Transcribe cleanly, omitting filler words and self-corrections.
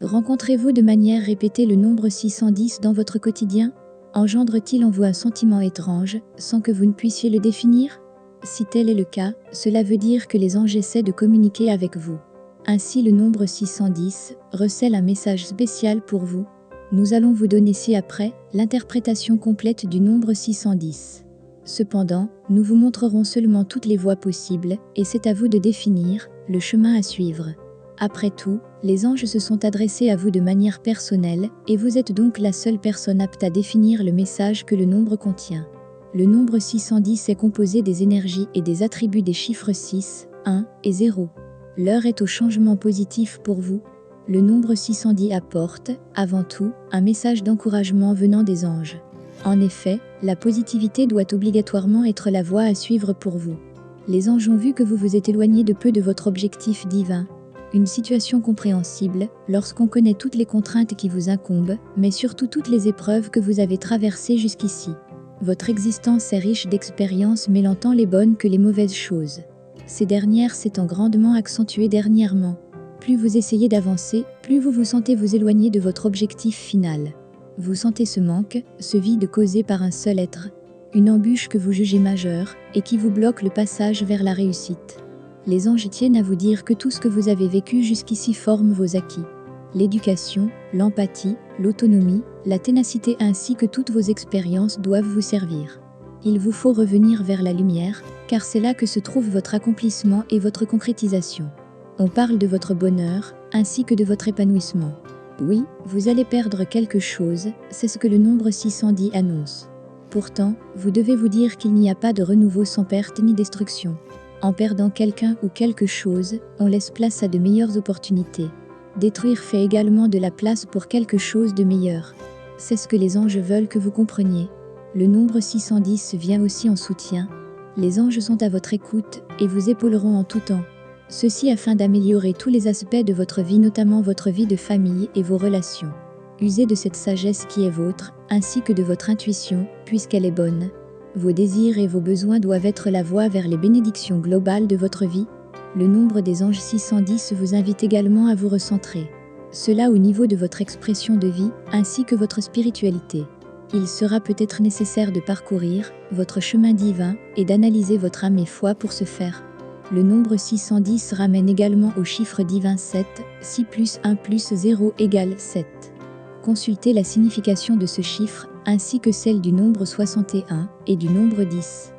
Rencontrez-vous de manière répétée le nombre 610 dans votre quotidien? Engendre-t-il en vous un sentiment étrange, sans que vous ne puissiez le définir? Si tel est le cas, cela veut dire que les anges essaient de communiquer avec vous. Ainsi le nombre 610 recèle un message spécial pour vous. Nous allons vous donner ci-après l'interprétation complète du nombre 610. Cependant, nous vous montrerons seulement toutes les voies possibles, et c'est à vous de définir le chemin à suivre. Après tout, les anges se sont adressés à vous de manière personnelle, et vous êtes donc la seule personne apte à définir le message que le nombre contient. Le nombre 610 est composé des énergies et des attributs des chiffres 6, 1 et 0. L'heure est au changement positif pour vous. Le nombre 610 apporte, avant tout, un message d'encouragement venant des anges. En effet, la positivité doit obligatoirement être la voie à suivre pour vous. Les anges ont vu que vous vous êtes éloigné de peu de votre objectif divin. Une situation compréhensible lorsqu'on connaît toutes les contraintes qui vous incombent, mais surtout toutes les épreuves que vous avez traversées jusqu'ici. Votre existence est riche d'expériences mêlant tant les bonnes que les mauvaises choses. Ces dernières s'étant grandement accentuées dernièrement. Plus vous essayez d'avancer, plus vous vous sentez vous éloigner de votre objectif final. Vous sentez ce manque, ce vide causé par un seul être, une embûche que vous jugez majeure et qui vous bloque le passage vers la réussite. Les anges tiennent à vous dire que tout ce que vous avez vécu jusqu'ici forme vos acquis. L'éducation, l'empathie, l'autonomie, la ténacité ainsi que toutes vos expériences doivent vous servir. Il vous faut revenir vers la lumière, car c'est là que se trouve votre accomplissement et votre concrétisation. On parle de votre bonheur, ainsi que de votre épanouissement. Oui, vous allez perdre quelque chose, c'est ce que le nombre 610 annonce. Pourtant, vous devez vous dire qu'il n'y a pas de renouveau sans perte ni destruction. En perdant quelqu'un ou quelque chose, on laisse place à de meilleures opportunités. Détruire fait également de la place pour quelque chose de meilleur. C'est ce que les anges veulent que vous compreniez. Le nombre 610 vient aussi en soutien. Les anges sont à votre écoute et vous épauleront en tout temps. Ceci afin d'améliorer tous les aspects de votre vie, notamment votre vie de famille et vos relations. Usez de cette sagesse qui est vôtre, ainsi que de votre intuition, puisqu'elle est bonne. Vos désirs et vos besoins doivent être la voie vers les bénédictions globales de votre vie. Le nombre des anges 610 vous invite également à vous recentrer. Cela au niveau de votre expression de vie, ainsi que votre spiritualité. Il sera peut-être nécessaire de parcourir votre chemin divin et d'analyser votre âme et foi pour ce faire. Le nombre 610 ramène également au chiffre divin 7, 6 plus 1 plus 0 égale 7. Consultez la signification de ce chiffre, ainsi que celle du nombre 61 et du nombre 10.